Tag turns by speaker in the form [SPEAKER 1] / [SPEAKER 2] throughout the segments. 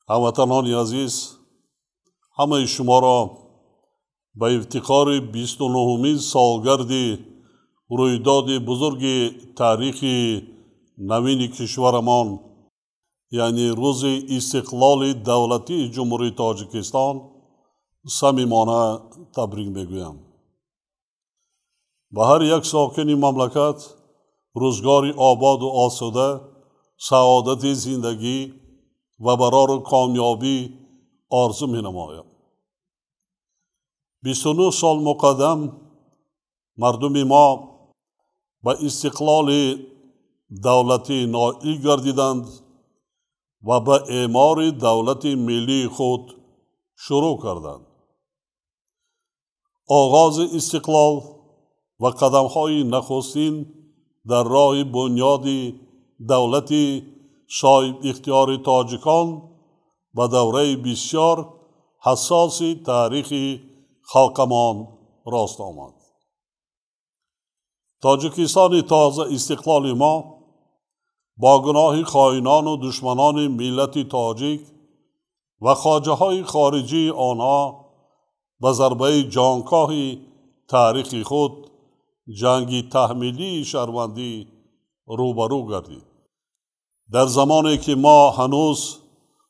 [SPEAKER 1] هموطنان عزیز، همه شما را به افتخار 29مین سالگرد رویداد بزرگ تاریخی نوین کشورمان یعنی روز استقلال دولتی جمهوری تاجیکستان صمیمانه تبریک میگویم. به هر یک ساکن مملکت روزگاری آباد و آسوده، سعادت زندگی و برار کامیابی آرزو می نمایم. 29 سال مقدم مردم ما به استقلال دولتی نائل گردیدند و به اعمار دولت ملی خود شروع کردند. آغاز استقلال و قدم‌های نخستین در راه بنیاد دولت صاحب اختیار تاجیکان به دوره بسیار حساس تاریخ خلقمان راست آمد. تاجیکستان تازه استقلال ما با گناه خائنان و دشمنان ملت تاجیک و خواجه های خارجی آنها به ضربه جانکاه تاریخی خود جنگی تحمیلی شهروندی روبرو گردید. در زمانی که ما هنوز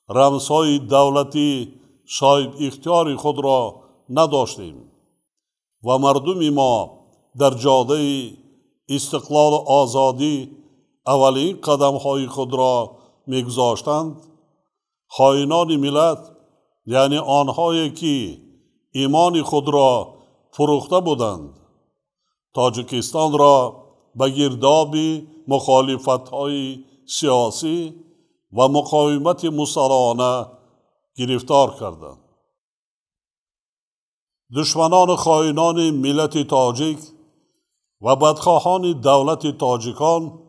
[SPEAKER 1] رمزهای دولتی صاحب اختیار خود را نداشتیم و مردم ما در جاده استقلال و آزادی اولین قدم‌های خود را می‌گذاشتند، خائنان ملت یعنی آنهایی که ایمان خود را فروخته بودند تاجیکستان را به گرداب مخالفت‌های سیاسی و مقاومت مسلحانه گرفتار کردند. دشمنان خائنان ملت تاجیک و بدخواهان دولت تاجیکان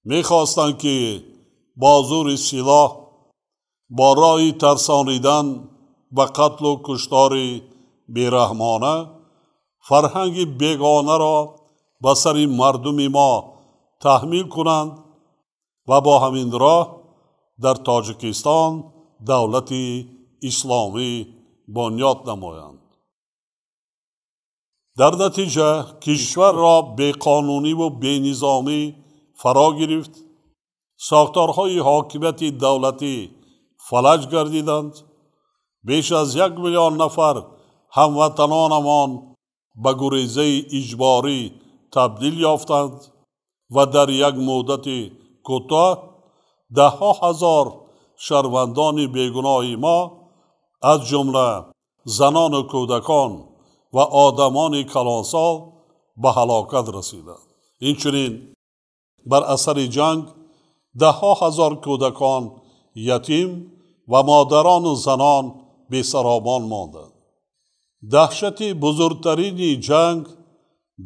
[SPEAKER 1] می‌خواستند که با زور سلاح با راه ترسانیدن و قتل و کشتار بیرحمانه فرهنگ بیگانه را به سر مردم ما تحمیل کنند و با همین راه در تاجیکستان دولت اسلامی بنیاد نمایند. در نتیجه کشور را بیقانونی و بینظامی فرا گرفت، ساختارهای حاکمیت دولتی فلج گردیدند، بیش از 1 میلیون نفر هموطنانمان به گریزه اجباری تبدیل یافتند و در یک مدت کوتاه 10,000 شهروندان بیگناه ما از جمله زنان و کودکان و آدمان کلانسال به هلاکت رسیدند. اینچنین بر اثر جنگ 10,000 کودکان یتیم و مادران و زنان بی‌سرابان ماندند. دهشت بزرگترین جنگ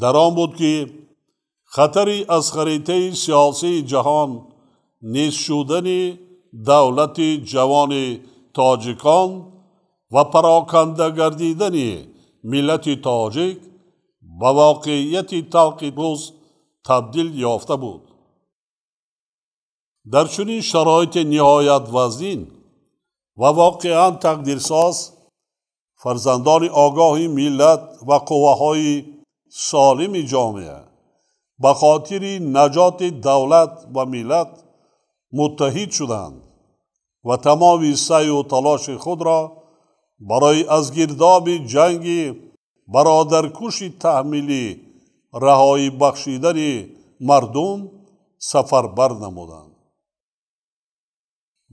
[SPEAKER 1] در آن بود که خطری از خریطه سیاسی جهان نیست شدن دولت جوان تاجیکان و پراکنده گردیدن ملت تاجیک به واقعیت تلخ روز تبدیل یافته بود. در چنین شرایط نهایت وزین و واقعا تقدیرساز فرزندان آگاه ملت و قوه‌های سالم جامعه به خاطر نجات دولت و ملت متحد شدند و تمام سعی و تلاش خود را برای از گرداب جنگ برادرکش تحمیلی رهایی بخشیدن مردم سفربر نمودند.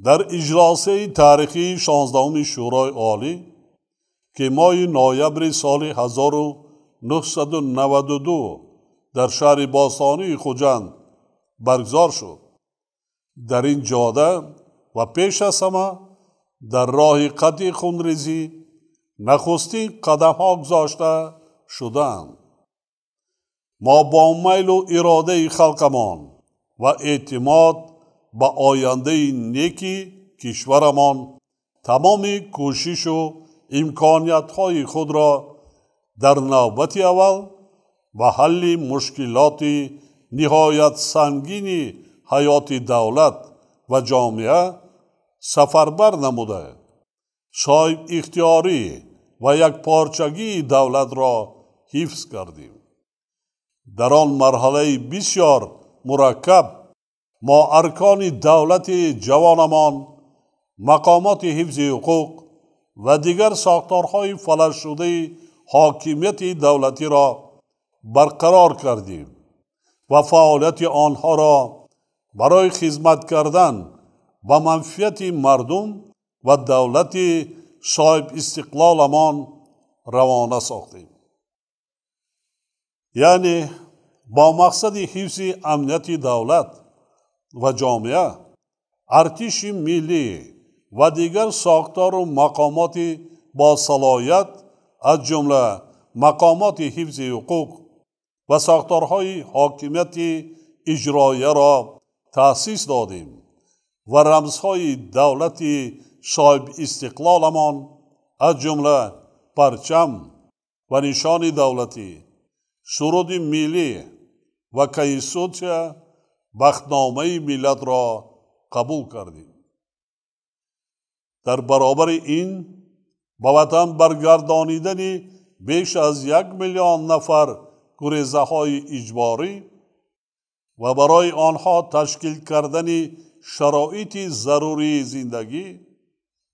[SPEAKER 1] در اجلاس تاریخی 16 شورای عالی که ماه نوامبر سال 1992 در شهر باستانی خوجند برگزار شد، در این جاده و پیش از همه در راه قطع خونریزی نخستین قدم‌ها گذاشته شدند. ما با میل و اراده خلقمان و اعتماد به آینده نیکی کشورمان تمام کوشش و امکانیت‌های خود را در نوبت اول به حل مشکلات نهایت سنگین حیات دولت و جامعه سفربر نموده صاحب اختیاری و یک پارچگی دولت را حفظ کردیم. در آن مرحله بسیار مرکب ما ارکان دولت جوانمان، مقامات حفظ حقوق و دیگر ساختارهای فلج شده حاکمیت دولتی را برقرار کردیم و فعالیت آنها را برای خدمت کردن به منفعت مردم و دولت صاحب استقلالمان روانه ساختیم. یعنی با مقصد حفظ امنیت دولت و جامعه، ارتش ملی و دیگر ساختار و مقامات با صلاحیت از جمله مقامات حفظ حقوق و ساختارهای حاکمیت اجراییه را تأسیس دادیم و رمزهای دولت صاحب استقلالمان از جمله پرچم و نشان دولتی، سرود ملی و کنستیتوسیون بختنامه ملت را قبول کردیم. در برابر این به وطن برگردانیدن بیش از 1 میلیون نفر گریزه های اجباری و برای آنها تشکیل کردن شرایط ضروری زندگی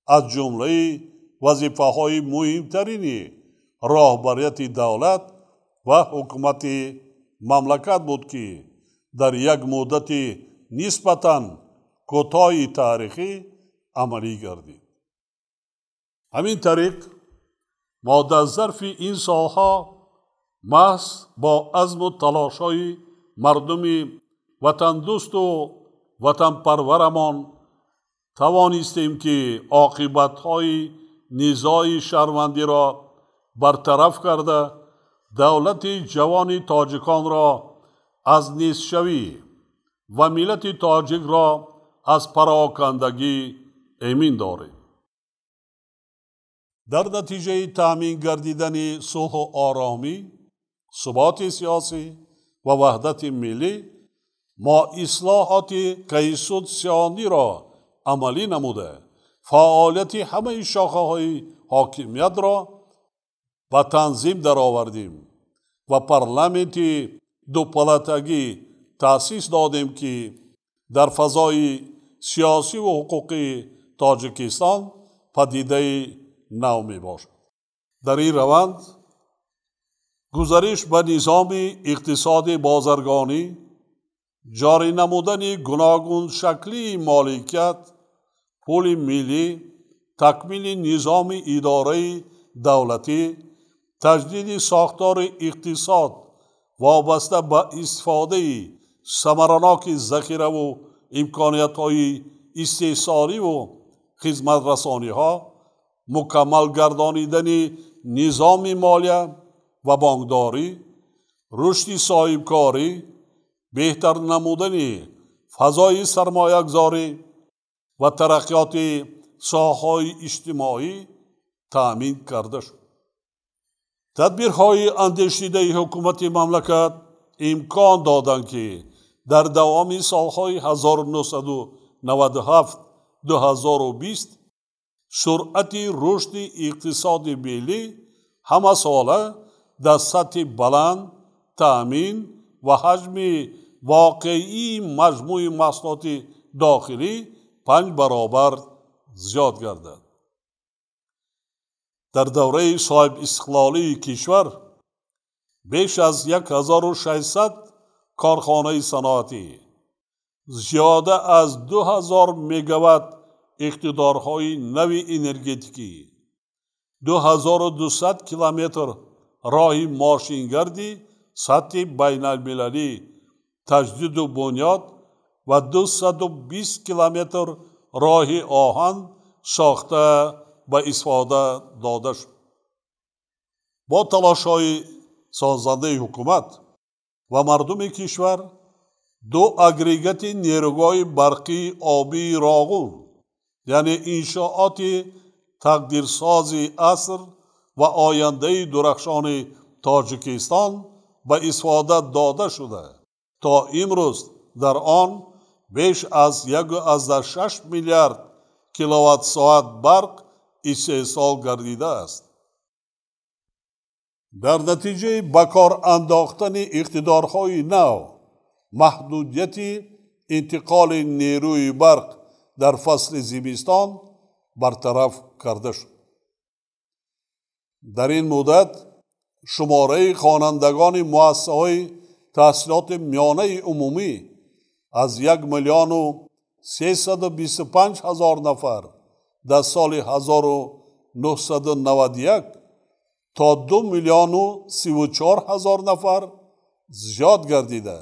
[SPEAKER 1] از جمله وظیفه های مهمترین راهبریت دولت و حکومت مملکت بود که در یک مدت نسبتاً کوتاه تاریخی عملی گردید. همین طریق ما در ظرف این سالها محض با عزم و تلاش‌های مردم وطن دوست و وطن پرورمان توانستیم که عاقبت‌های نزاع شهروندی را برطرف کرده دولت جوان تاجکان را از نیست‌شوی و ملت تاجک را از پراکندگی امین داریم. در نتیجه تامین گردیدن صلح و آرامی، ثبات سیاسی و وحدت ملی، ما اصلاحات کنستیتوسیونی را عملی نموده فعالیت همه شاخه‌های حاکمیت را به تنظیم درآوردیم و پارلمانت دوپالاتگی تأسیس دادیم که در فضای سیاسی و حقوقی تاجیکستان پدیده نو می باشد. در این روند گزارش به نظام اقتصاد بازرگانی، جاری نمودن گوناگون شکلی مالکیت، پول ملی، تکمیل نظام اداره دولتی، تجدید ساختار اقتصاد وابسته به استفاده ثمرناک ذخیره و امکانیت‌های استحصالی و خدمت رسانی‌ها، مکمل گردانیدن نظام مالیه و بانکداری، رشد صاحبکاری، بهتر نمودن فضای سرمایه‌گذاری و ترقیات ساحه‌های اجتماعی تأمین کرده شد. تدبیرهای اندیشیده حکومت مملکت امکان دادند که در دوام سالهای 1997-2020 سرعت رشد اقتصاد ملی همه ساله در سطح بلند تأمین و حجم واقعی مجموع محصولات داخلی 5 برابر زیاد گردد. در دوره صاحب استقلالی کشور بیش از 1600 کارخانه صنعتی، زیاده از 2000 مگاوات اقتدارهای نوی انرژتیکی، 2200 کیلومتر راه ماشینگردی سطح بین المللی تجدید و بنیاد و 220 کیلومتر راه آهن ساخته به استفاده داده شد. با تلاش‌های سازنده حکومت و مردم کشور 2 اگریگات نیروگاه برقی آبی راغون، یعنی انشاءات تقدیرساز عصر و آینده درخشان تاجیکستان به استفاده داده شده تا امروز در آن بیش از 1.6 میلیارد کیلووات ساعت برق استحصال گردیده است. در نتیجه بکار انداختن اقتدارهای نو، محدودیت انتقال نیروی برق در فصل زمستان برطرف کرده شد. در این مدت شماره خوانندگان مؤسسه‌های تحصیلات میانه عمومی از 1,325,000 نفر در سال 1991 تا 2,34,000 نفر زیاد گردیده.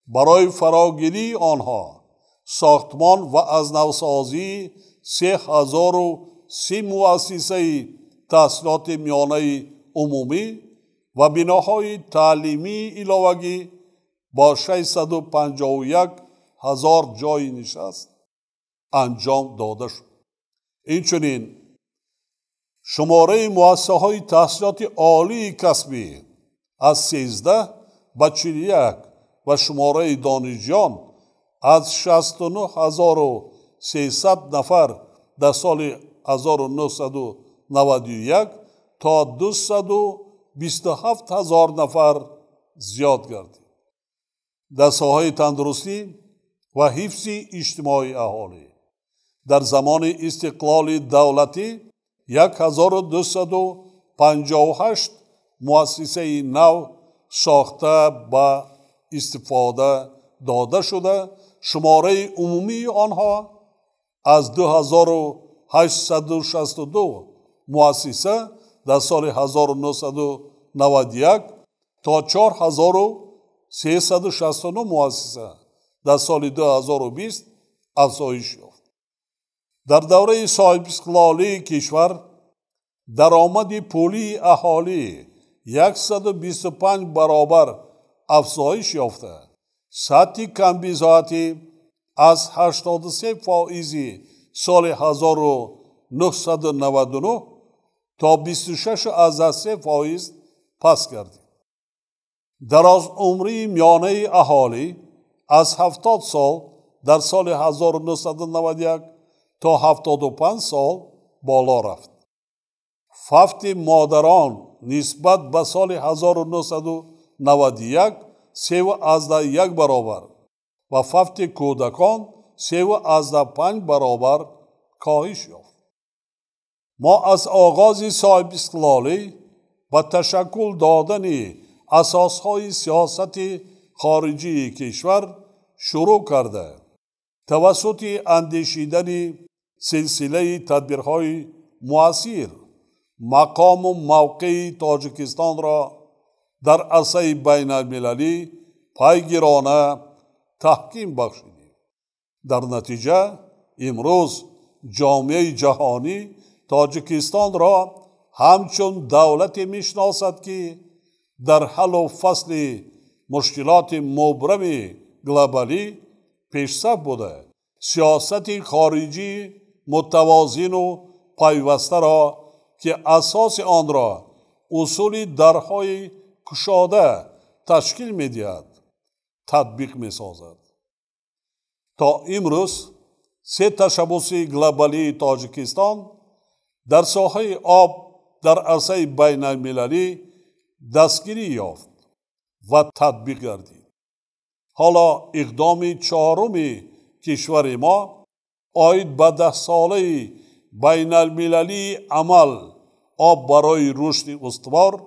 [SPEAKER 1] برای فراگیری آنها ساختمان و از نوسازی 3,030 مؤسسه تحصیلات میانه عمومی و بناهای تعلیمی علاوگی با 651,000 جای نشست انجام داده شد. اینچنین شماره مؤسسه‌های تحصیلات عالی کسبی از 13 به 41 و شماره دانشجویان از 69,300 نفر در سال 1991 تا 227,000 نفر زیاد گردید. در ساحه تندرستی و حفظ اجتماعی اهالی در زمان استقلال دولتی 1,258 مؤسسه نو ساخته به استفاده داده شده. شماره عمومی آنها از 2,862 مؤسسه در سال 1991 تا 4,369 مؤسسه در سال 2020 افزایش یافت. در دوره صاحب استقلالی کشور درآمد پولی اهالی 125 برابر افزایش یافته. سطح کمبزاعتی از 83% سال 1999 تا 26.3% پس گردید. دراز عمری میانه اهالی از 70 سال در سال 1991 تا 75 سال بالا رفت. فوت مادران نسبت به سال 1991 3.1 برابر و فوت کودکان 3.5 برابر کاهش یافت. ما از آغاز صاحب استقلالی با تشکل دادن اساسهای سیاست خارجی کشور شروع کرده توسط اندیشیدن سلسله تدبیرهای مؤثر مقام و موقع تاجیکستان را در عرصه بین المللی پیگیرانه تحکیم بخشیدیم. در نتیجه امروز جامعه جهانی تاجیکستان را همچون دولت میشناسد که در حل و فصل مشکلات مبرم گلوبالی پیشرفت بوده. سیاست خارجی متوازن و پیوسته را که اساس آن را اصول درهای گشاده تشکیل می‌دهد تطبیق می‌سازد. تا امروز 3 تشبث گلوبالی تاجیکستان در ساحه آب در عرصه بین المللی دستگیری یافت و تطبیق گردید. حالا اقدام چهارم کشور ما آید به 10 ساله بین المللی عمل آب برای رشد استوار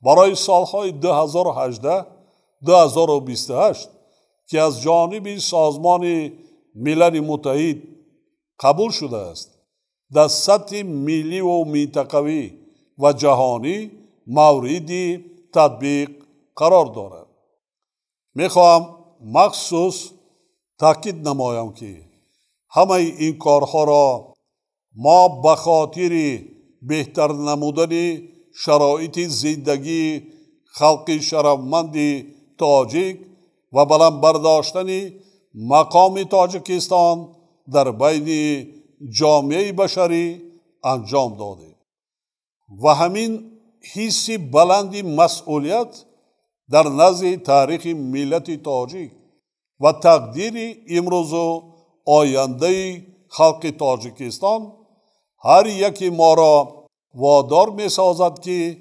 [SPEAKER 1] برای سالهای 2018-2028 که از جانب سازمان ملل متحد قبول شده است در سطح ملی و منطقوی و جهانی مورد تطبیق قرار دارد. میخواهم مخصوص تاکید نمایم که همه این کارها را ما به خاطر بهتر نمودن شرایط زندگی خلق شرفمند تاجیک و بلند برداشتن مقام تاجیکستان در بین جامعه بشری انجام داده و همین حس بلند مسئولیت در نزد تاریخ ملت تاجیک و تقدیر امروز و آینده خلق تاجیکستان هر یکی ما را وادار می سازد که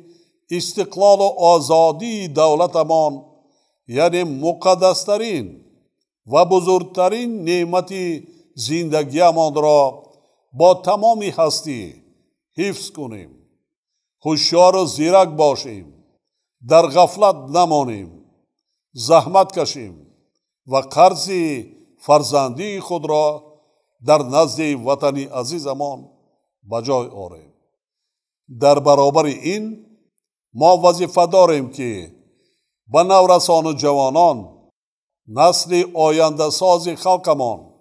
[SPEAKER 1] استقلال و آزادی دولتمان یعنی مقدسترین و بزرگترین نعمت زندگیمان را با تمامی هستی حفظ کنیم. هوشیار و زیرک باشیم، در غفلت نمانیم، زحمت کشیم و قرض فرزندی خود را در نزد وطن عزیزمان بجای آوریم. در برابر این ما وظیفه داریم که به نورسان و جوانان، نسل آینده ساز خلقمان،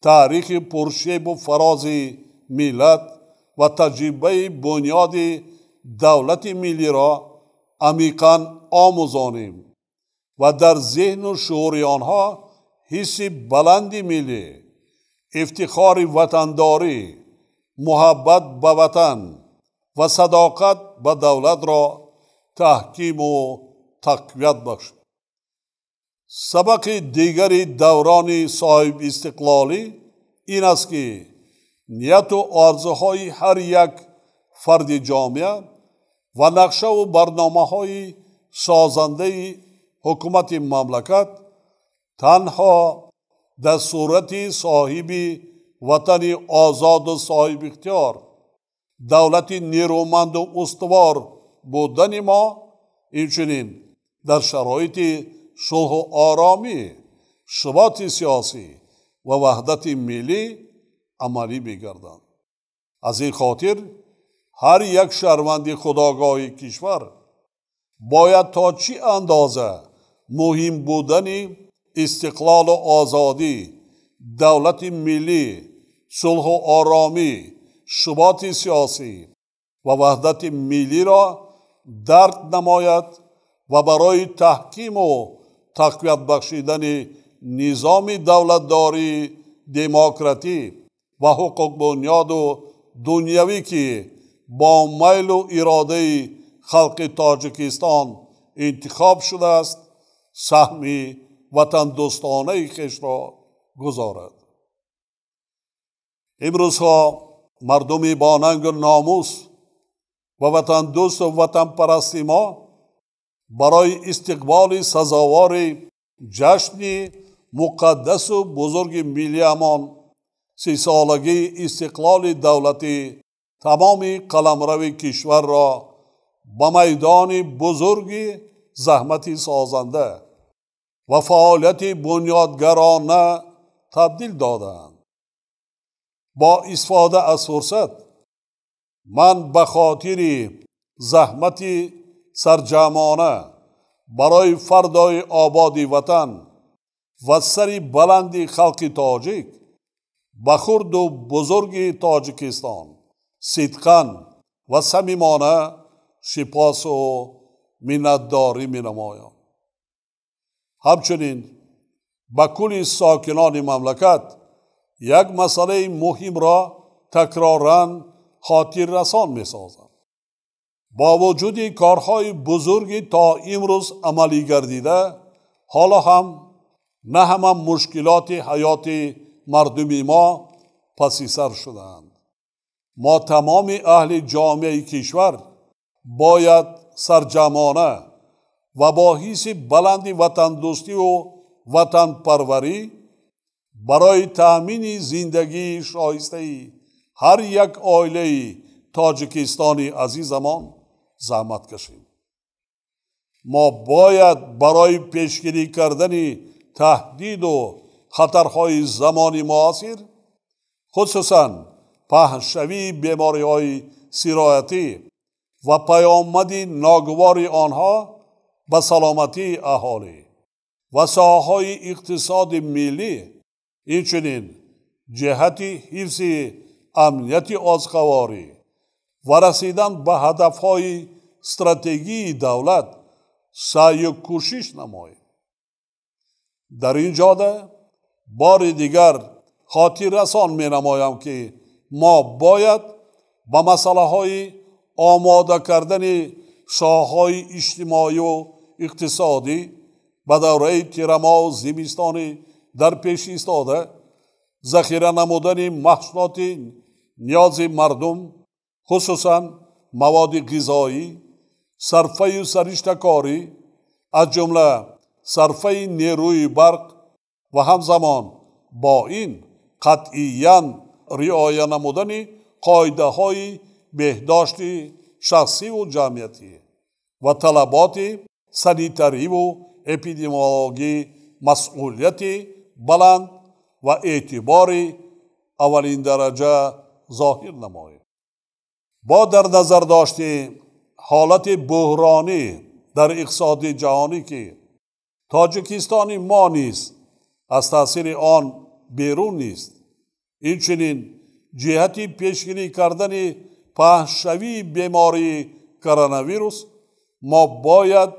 [SPEAKER 1] تاریخ پرشیب و فراز ملت و تجربه بنیاد دولت ملی را عمیقاً آموزانیم و در ذهن و شعور آنها حس بلند ملی، افتخار وطنداری، محبت به وطن و صداقت به دولت را تحکیم و تقویت بخشد. سبق دیگری دوران صاحب استقلالی این است که نیت و آرزوهای هر یک فرد جامعه و نقشه و برنامه‌های سازنده حکومت مملکت تنها در صورت صاحب وطن آزاد و صاحب اختیار، دولت نیرومند و استوار بودن ما، همچنین در شرایط صلح و آرامی، ثبات سیاسی و وحدت ملی عملی بگردند. از این خاطر هر یک شهروند خودآگاه کشور باید تا چی اندازه مهم بودن استقلال و آزادی، دولت ملی، صلح و آرامی، ثبات سیاسی و وحدت ملی را درک نماید و برای تحکیم و تقویت بخشیدن نظام دولتداری دموکراتی و حقوق بنیاد و دنیوی که با میل و اراده خلق تاجیکستان انتخاب شده است سهم وطن دوستانه خویش را گذارد. امروزها مردم با ننگ و ناموس و وطن دوست و وطن پرست ما برای استقبال سزاوار جشن مقدس و بزرگ ملی امان 30 سالگی استقلال دولتی تمام قلمرو کشور را به میدان بزرگ زحمت سازنده و فعالیت بنیادگرانه تبدیل دادند. با استفاده از فرصت من به خاطر زحمت سرجمانه برای فردای آباد وطن و سر بلند خلق تاجیک به خرد و بزرگ تاجیکستان صدقاً و صمیمانه سپاس و منتداری می نمایم. همچنین به کل ساکنان مملکت یک مسئله مهم را تکراراً خاطر رسان می سازم. با وجود کارهای بزرگی تا امروز عملی گردیده، حالا هم نه همه مشکلات حیات مردم ما پس سر شدند. ما تمام اهل جامعه کشور باید سرجمانه و با حس بلند وطن دوستی و وطن پروری برای تأمین زندگی شایسته هر یک عائله تاجیکستانی عزیزمان زحمت کشیم. ما باید برای پیشگیری کردن تهدید و خطرهای زمان معاصر، خصوصاً پهن‌شوی بیماری‌های سرایتی و پیامد ناگوار آنها به سلامتی اهالی و ساحه‌های اقتصاد ملی، همچنین جهت حفظ امنیت آزخواری و رسیدن به هدفهای استراتژی دولت سعی و کوشش نماییم. در این جاده بار دیگر خاطر رسان می نمایم که ما باید به مسئله های آماده کردن شاخه‌های اجتماعی و اقتصادی به دوره تیرما و زمستانی در پیش ایستاده ذخیره نمودن محصولات نیاز مردم خصوصا مواد غذایی، صرفه و سرشته کاری از جمله صرفه نیروی برق و همزمان با این قطعیاً رعایت نمودن قاعده های بهداشت شخصی و جمعیتی و طلبات سانیتری و اپیدمیولوژی مسئولیت بلند و اعتبار اولین درجه ظاهر نماید. با در نظر داشته حالت بحرانی در اقتصاد جهانی که تاجیکستان ما نیز از تاثیر آن بیرون نیست، اینچنین جهت پیشگیری کردن پهن‌شوی بیماری کرونا ویروس ما باید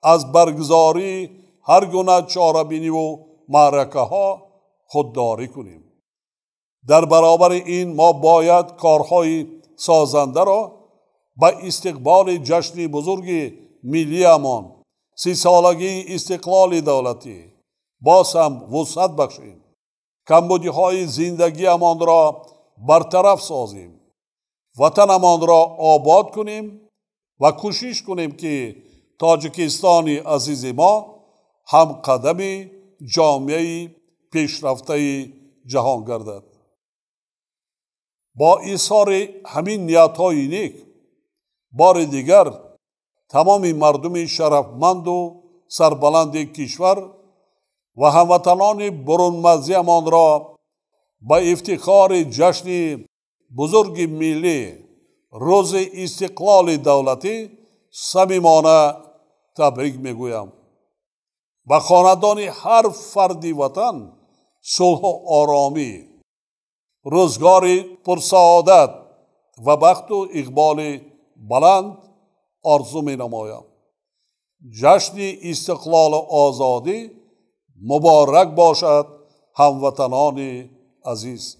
[SPEAKER 1] از برگزاری هر گونه چاره‌بینی و معرکه ها خودداری کنیم. در برابر این ما باید کارهای سازنده را به استقبال جشن بزرگ ملی امان 30 سالگی استقلال دولتی باز هم وسعت بخشیم. کمبودی های زندگی امان را برطرف سازیم، وطن امان را آباد کنیم و کوشش کنیم که تاجیکستان عزیز ما هم قدم جامعه پیشرفته جهان گردد. با ایثار همین نیت‌های نیک بار دیگر تمام مردم شرفمند و سربلند کشور و هموطنان برون‌مرزیمان را به افتخار جشن بزرگ ملی روز استقلال دولتی صمیمانه تبریک میگویم. به خاندان هر فردی وطن صلح و آرامی، روزگار پرسعادت و بخت و اقبال بلند آرزو می نمایم. جشن استقلال و آزادی مبارک باشد هموطنان عزیز.